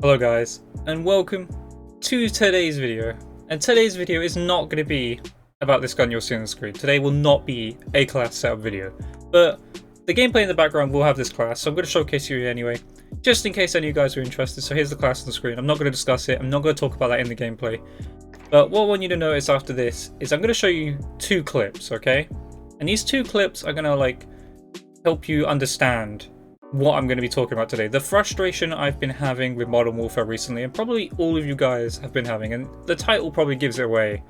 Hello guys, and welcome to today's video. And today's video is not going to be about this gun you'll see on the screen. Today will not be a class setup video, but the gameplay in the background will have this class, so I'm going to showcase you anyway, just in case any of you guys are interested. So here's the class on the screen. I'm not going to discuss it, I'm not going to talk about that in the gameplay, but what I want you to notice after this is I'm going to show you two clips, okay? And these two clips are going to help you understand what I'm going to be talking about today. The frustration I've been having with Modern Warfare recently, and probably all of you guys have been having, and the title probably gives it away.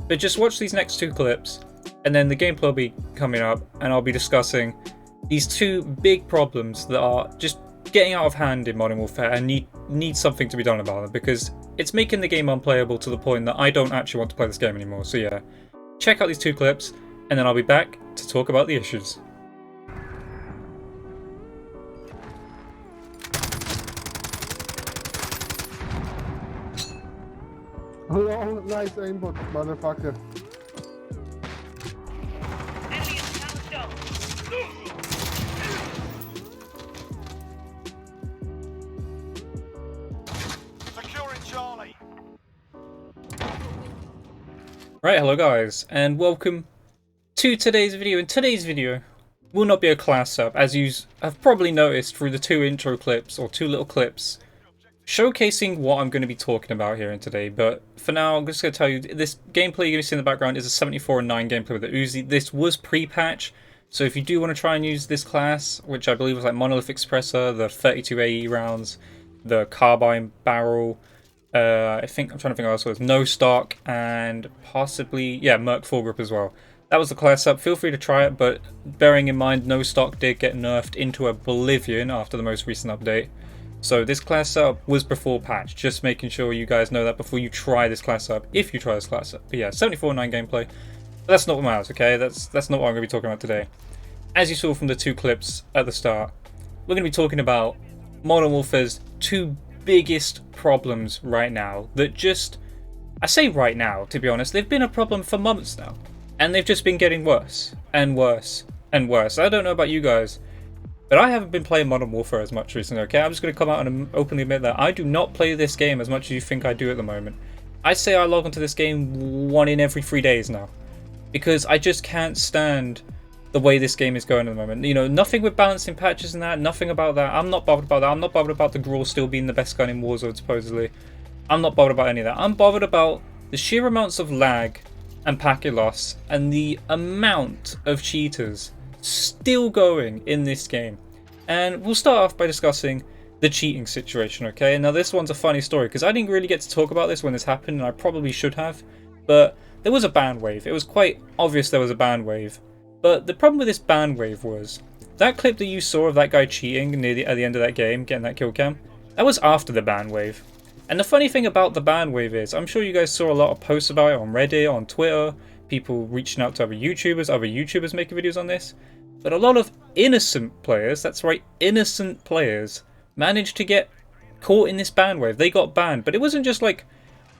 But just watch these next two clips, and then the gameplay will be coming up, and I'll be discussing these two big problems that are just getting out of hand in Modern Warfare and need something to be done about them, because it's making the game unplayable to the point that I don't actually want to play this game anymore. So yeah, check out these two clips, and then I'll be back to talk about the issues. Oh, nice aimbot, motherfucker. Enemy is down. Securing Charlie. Right, hello guys, and welcome to today's video. In today's video will not be a class setup, as you have probably noticed through the two intro clips, or two little clips, showcasing what I'm going to be talking about here in today. But for now, I'm just going to tell you, this gameplay you're going to see in the background is a 74-9 gameplay with the Uzi. This was pre-patch, so if you do want to try and use this class, which I believe was like Monolithic Suppressor, the 32 AE rounds, the carbine barrel, I'm trying to think what else was, no stock, and possibly, yeah, Merc foregrip as well. That was the class setup. Feel free to try it, but bearing in mind no stock did get nerfed into oblivion after the most recent update. So this class setup was before patch, just making sure you guys know that before you try this class setup, if you try this class setup. But yeah, 74-9 gameplay. But that's not what matters, okay? That's not what I'm going to be talking about today. As you saw from the two clips at the start, we're going to be talking about Modern Warfare's two biggest problems right now that just, I say right now, to be honest, they've been a problem for months now. And they've just been getting worse and worse and worse. I don't know about you guys, but I haven't been playing Modern Warfare as much recently, okay? I'm just going to come out and openly admit that I do not play this game as much as you think I do at the moment. I'd say I log onto this game 1 in every 3 days now, because I just can't stand the way this game is going at the moment. You know, nothing with balancing patches and that, nothing about that. I'm not bothered about that. I'm not bothered about the Grawl still being the best gun in Warzone, supposedly. I'm not bothered about any of that. I'm bothered about the sheer amounts of lag and packet loss and the amount of cheaters still going in this game. And we'll start off by discussing the cheating situation, okay? Now this one's a funny story because I didn't really get to talk about this when this happened, and I probably should have, but there was a ban wave. It was quite obvious there was a ban wave. But the problem with this ban wave was that clip that you saw of that guy cheating at the end of that game, getting that kill cam, that was after the ban wave. And the funny thing about the ban wave is, I'm sure you guys saw a lot of posts about it on Reddit, on Twitter, people reaching out to other YouTubers making videos on this. But a lot of innocent players, that's right, innocent players, managed to get caught in this ban wave. They got banned, but it wasn't just like,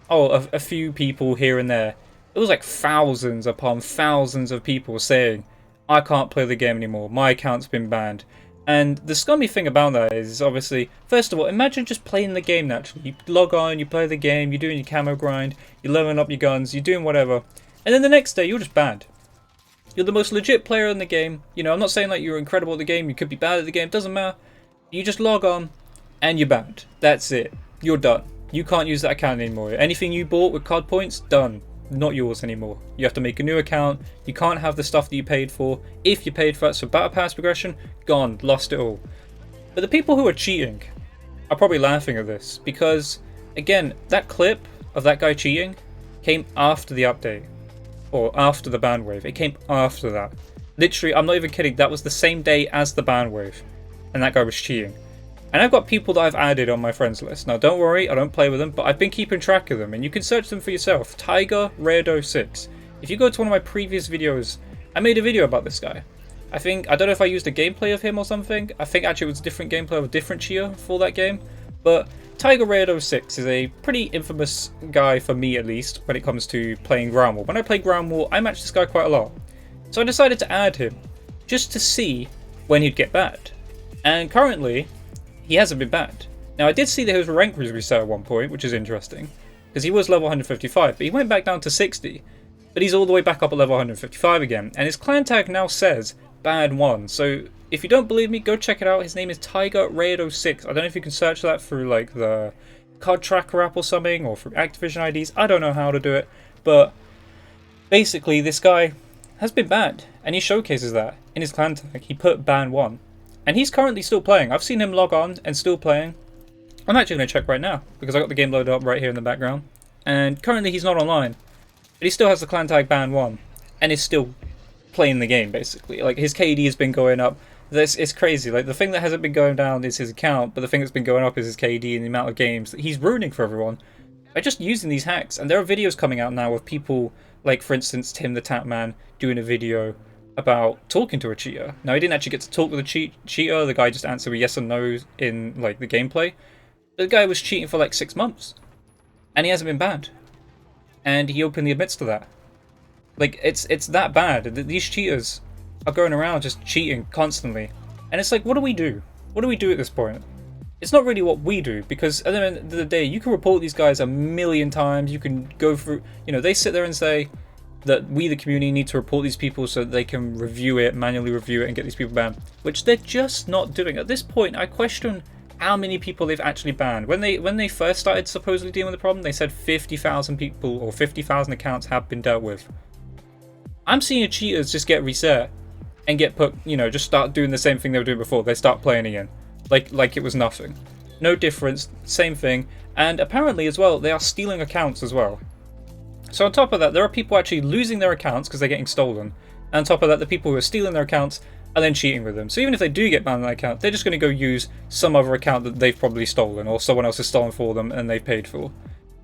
oh, a few people here and there. It was like thousands upon thousands of people saying, I can't play the game anymore, my account's been banned. And the scummy thing about that is, obviously, first of all, imagine just playing the game naturally. You log on, you play the game, you're doing your camo grind, you're leveling up your guns, you're doing whatever. And then the next day, you're just banned. You're the most legit player in the game. You know, I'm not saying like you're incredible at the game, you could be bad at the game, doesn't matter. You just log on and you're banned. That's it. You're done. You can't use that account anymore. Anything you bought with COD points, done. Not yours anymore. You have to make a new account. You can't have the stuff that you paid for. If you paid for it, so Battle Pass progression, gone. Lost it all. But the people who are cheating are probably laughing at this because, again, that clip of that guy cheating came after the update. Or after the ban wave. It came after that. Literally, I'm not even kidding, that was the same day as the ban wave. And that guy was cheating. And I've got people that I've added on my friends list. Now don't worry, I don't play with them, but I've been keeping track of them. And you can search them for yourself. Tiger Rayados 6. If you go to one of my previous videos, I made a video about this guy. I don't know if I used a gameplay of him or something. I think actually it was a different gameplay of a different cheer for that game. But Tiger Rayados 6 is a pretty infamous guy, for me at least, when it comes to playing Ground War. When I play Ground War, I match this guy quite a lot. So I decided to add him, just to see when he'd get banned. And currently, he hasn't been banned. Now I did see that his rank was reset at one point, which is interesting, because he was level 155, but he went back down to 60. But he's all the way back up at level 155 again, and his clan tag now says Bad 1. So if you don't believe me, go check it out. His name is Tiger Rayados 6. I don't know if you can search that through like the card tracker app or something, or through Activision IDs. I don't know how to do it, but basically this guy has been banned, and he showcases that in his clan tag. He put ban 1, and he's currently still playing. I've seen him log on and still playing. I'm actually going to check right now, because I got the game loaded up right here in the background, and currently he's not online, but he still has the clan tag ban 1, and is still playing the game, basically. Like, his KD has been going up. It's crazy. Like, the thing that hasn't been going down is his account, but the thing that's been going up is his KD and the amount of games that he's ruining for everyone by just using these hacks. And there are videos coming out now of people, like, for instance, Tim the Tapman doing a video about talking to a cheater. Now, he didn't actually get to talk with a cheater. The guy just answered with yes or no in, like, the gameplay. The guy was cheating for like 6 months, and he hasn't been banned, and he openly admits to that. Like, it's that bad. These cheaters are going around just cheating constantly, and it's like, what do we do? What do we do at this point? It's not really what we do, because at the end of the day, you can report these guys a million times. You can go through, you know, they sit there and say that we, the community, need to report these people so that they can review it, manually review it, and get these people banned, which they're just not doing. At this point, I question how many people they've actually banned. When they first started supposedly dealing with the problem, they said 50,000 people or 50,000 accounts have been dealt with. I'm seeing cheaters just get reset and get put, you know, just start doing the same thing they were doing before. They start playing again, like it was nothing, no difference, same thing. And apparently as well, they are stealing accounts as well. So on top of that, there are people actually losing their accounts because they're getting stolen. And on top of that, the people who are stealing their accounts and then cheating with them. So even if they do get banned on that account, they're just going to go use some other account that they've probably stolen, or someone else has stolen for them and they've paid for.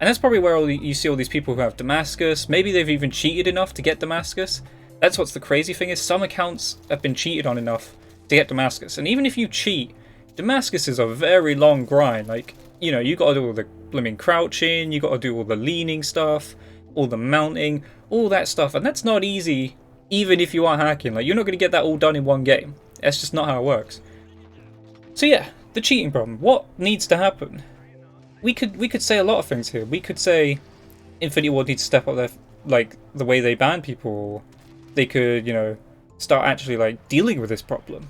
And that's probably where you see all these people who have Damascus. Maybe they've even cheated enough to get Damascus. That's what's the crazy thing, is some accounts have been cheated on enough to get Damascus. And even if you cheat, Damascus is a very long grind. Like, you know, you got to do all the blooming crouching, you got to do all the leaning stuff, all the mounting, all that stuff. And that's not easy. Even if you are hacking, like, you're not going to get that all done in one game. That's just not how it works. So yeah, the cheating problem. What needs to happen? We could say a lot of things here. We could say Infinity Ward needs to step up their, like, the way they ban people. Or they could, you know, start actually, like, dealing with this problem.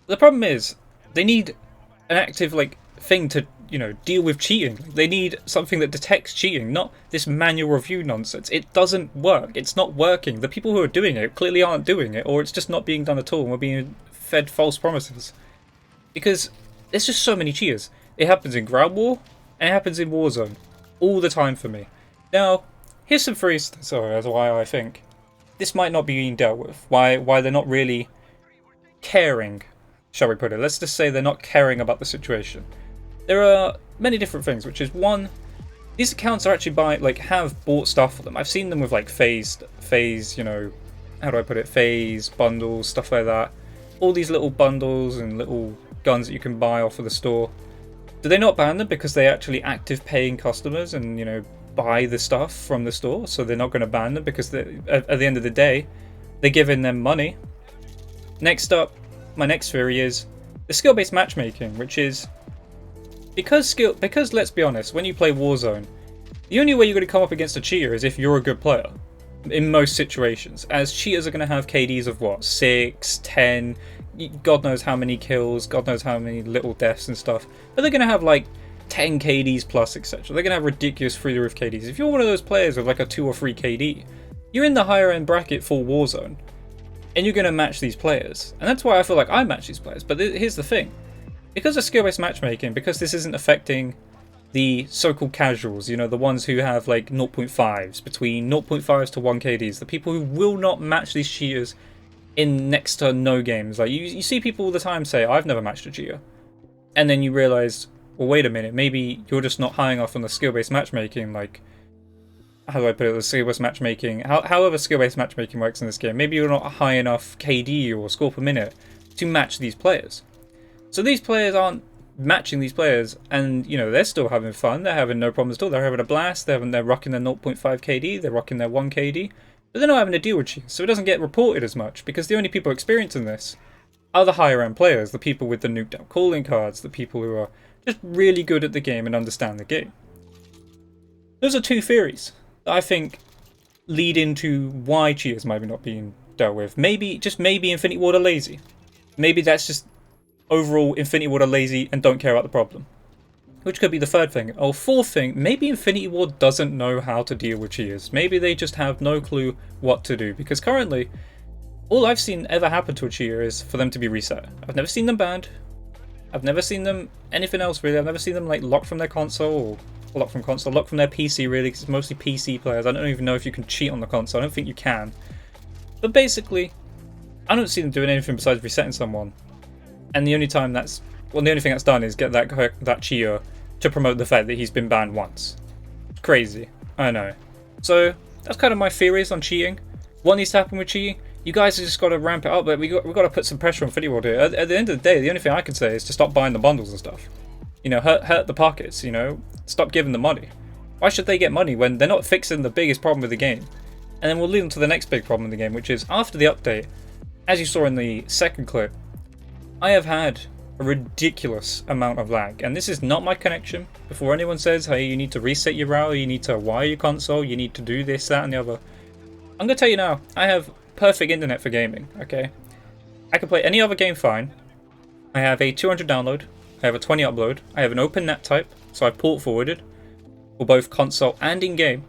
The problem is, they need an active, like, thing to, you know, deal with cheating. They need something that detects cheating, not this manual review nonsense. It doesn't work. It's not working. The people who are doing it clearly aren't doing it, or it's just not being done at all, and we're being fed false promises. Because there's just so many cheaters. It happens in Ground War, and it happens in Warzone. All the time for me. Now, here's some theories as why I think this might not be being dealt with. Why they're not really caring, shall we put it. Let's just say they're not caring about the situation. There are many different things, which is one, these accounts are actually have bought stuff for them. I've seen them with like phase, you know, how do I put it, phase, bundles, stuff like that. All these little bundles and little guns that you can buy off of the store. Do they not ban them because they actually active paying customers and, you know, buy the stuff from the store? So they're not going to ban them because at the end of the day, they're giving them money. Next up, my next theory is the skill-based matchmaking, which is because let's be honest, when you play Warzone, the only way you're going to come up against a cheater is if you're a good player. In most situations, as cheaters are going to have KDs of what, 6, 10, God knows how many kills, God knows how many little deaths and stuff, but they're going to have like 10 KDs plus, etc. They're going to have ridiculous through the roof KDs. If you're one of those players with like a 2 or 3 KD, you're in the higher end bracket for Warzone, and you're going to match these players. And that's why I feel like I match these players. But here's the thing, because of skill-based matchmaking, because this isn't affecting the so-called casuals, you know, the ones who have like 0.5s, between 0.5s to 1 KDs, the people who will not match these cheaters in next to no games. Like, you see people all the time say, I've never matched a cheater. And then you realise, well, wait a minute, maybe you're just not high enough on the skill-based matchmaking, like, how do I put it, the skill-based matchmaking, however skill-based matchmaking works in this game, maybe you're not high enough KD or score per minute to match these players. So these players aren't matching these players, and, you know, they're still having fun, they're having no problems at all, they're having a blast, they're rocking their 0.5 KD, they're rocking their 1 KD, but they're not having to deal with cheats, so it doesn't get reported as much, because the only people experiencing this are the higher end players, the people with the nuked out calling cards, the people who are just really good at the game and understand the game. Those are two theories that I think lead into why cheaters might be not being dealt with. Maybe, just maybe Infinity Ward are lazy. Maybe that's just overall Infinity Ward are lazy and don't care about the problem. Which could be the third thing. Or fourth thing, maybe Infinity Ward doesn't know how to deal with cheaters. Maybe they just have no clue what to do. Because currently, all I've seen ever happen to a cheater is for them to be reset. I've never seen them banned. I've never seen them anything else really. I've never seen them like locked from their console or locked from console, locked from their PC really, because it's mostly PC players. I don't even know if you can cheat on the console. I don't think you can. But basically, I don't see them doing anything besides resetting someone. And the only time that's, well, the only thing that's done is get that cheater to promote the fact that he's been banned once. Crazy, I know. So that's kind of my theories on cheating. What needs to happen with cheating? You guys have just got to ramp it up, but we got to put some pressure on Infinity Ward here. At the end of the day, the only thing I can say is to stop buying the bundles and stuff. You know, hurt the pockets. You know, stop giving them money. Why should they get money when they're not fixing the biggest problem with the game? And then we'll lead on to the next big problem in the game, which is after the update, as you saw in the second clip, I have had a ridiculous amount of lag, and this is not my connection. Before anyone says, hey, you need to reset your router, you need to wire your console, you need to do this, that, and the other, I'm gonna tell you now, I have perfect internet for gaming. Okay, I can play any other game fine. I have a 200 download, I have a 20 upload, I have an open NAT type, so I've port forwarded for both console and in game.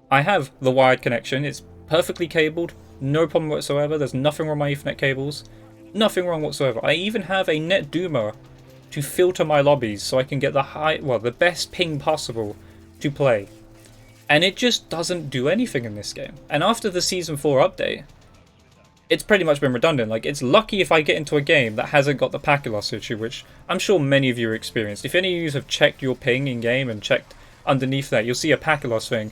I have the wired connection, it's perfectly cabled, no problem whatsoever. There's nothing wrong with my Ethernet cables. Nothing wrong whatsoever. I even have a net doomer to filter my lobbies so I can get the best ping possible to play. And it just doesn't do anything in this game. And after the Season 4 update, it's pretty much been redundant. Like, it's lucky if I get into a game that hasn't got the packet loss issue, which I'm sure many of you experienced. If any of you have checked your ping in game and checked underneath that, you'll see a packet loss thing.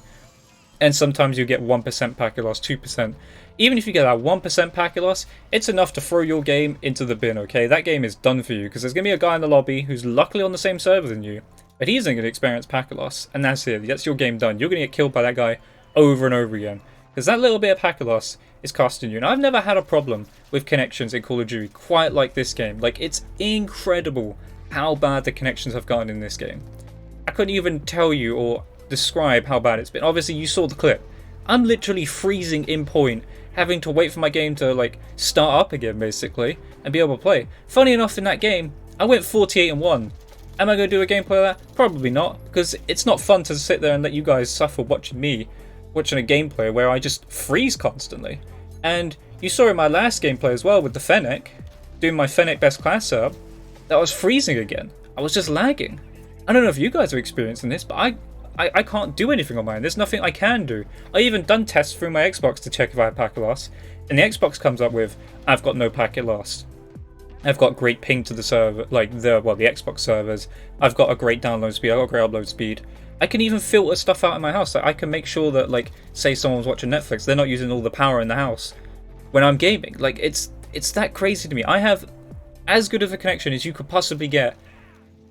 And sometimes you get 1% packet loss, 2%. Even if you get that 1% packet loss, it's enough to throw your game into the bin, okay? That game is done for you, because there's going to be a guy in the lobby who's luckily on the same server than you, but he isn't going to experience packet loss, and that's it. That's your game done. You're going to get killed by that guy over and over again, because that little bit of packet loss is costing you. And I've never had a problem with connections in Call of Duty quite like this game. Like, it's incredible how bad the connections have gotten in this game. I couldn't even tell you or describe how bad it's been. Obviously, you saw the clip. I'm literally freezing in point, having to wait for my game to like start up again basically and be able to play. Funny enough, in that game I went 48-1. Am I going to do a gameplay of that? Probably not, because it's not fun to sit there and let you guys suffer watching a gameplay where I just freeze constantly. And you saw in my last gameplay as well with the Fennec, doing my Fennec best class setup, that I was freezing again. I was just lagging. I don't know if you guys are experiencing this, but I can't do anything on mine. There's nothing I can do. I even done tests through my Xbox to check if I had packet loss, and the Xbox comes up with, I've got no packet loss. I've got great ping to the server, like the Xbox servers. I've got a great download speed. I've got great upload speed. I can even filter stuff out in my house. Like, I can make sure that, like, say someone's watching Netflix, they're not using all the power in the house when I'm gaming. Like, it's that crazy to me. I have as good of a connection as you could possibly get,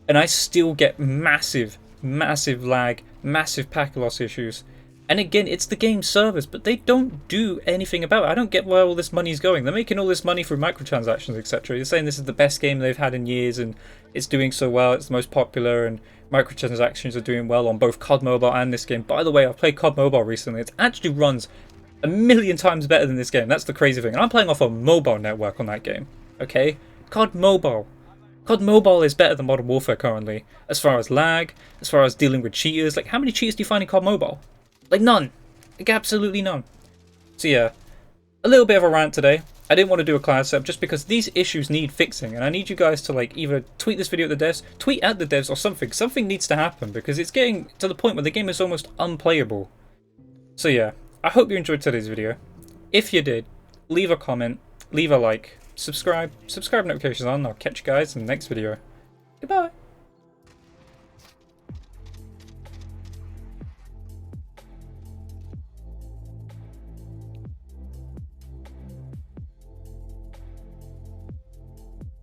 and I still get massive lag, massive packet loss issues. And again, it's the game servers, but they don't do anything about it. I don't get where all this money's going. They're making all this money through microtransactions, etc. They're saying this is the best game they've had in years and it's doing so well, it's the most popular, and microtransactions are doing well on both COD Mobile and this game. By the way, I've played COD Mobile recently. It actually runs a million times better than this game. That's the crazy thing. And I'm playing off a mobile network on that game, okay? COD Mobile. COD Mobile is better than Modern Warfare currently, as far as lag, as far as dealing with cheaters. Like, how many cheaters do you find in COD Mobile? Like, none. Like, absolutely none. So yeah, a little bit of a rant today. I didn't want to do a class setup just because these issues need fixing, and I need you guys to, like, either tweet this video at the devs, tweet at the devs, or something. Something needs to happen, because it's getting to the point where the game is almost unplayable. So yeah, I hope you enjoyed today's video. If you did, leave a comment, leave a like, subscribe notifications on, and I'll catch you guys in the next video. Goodbye!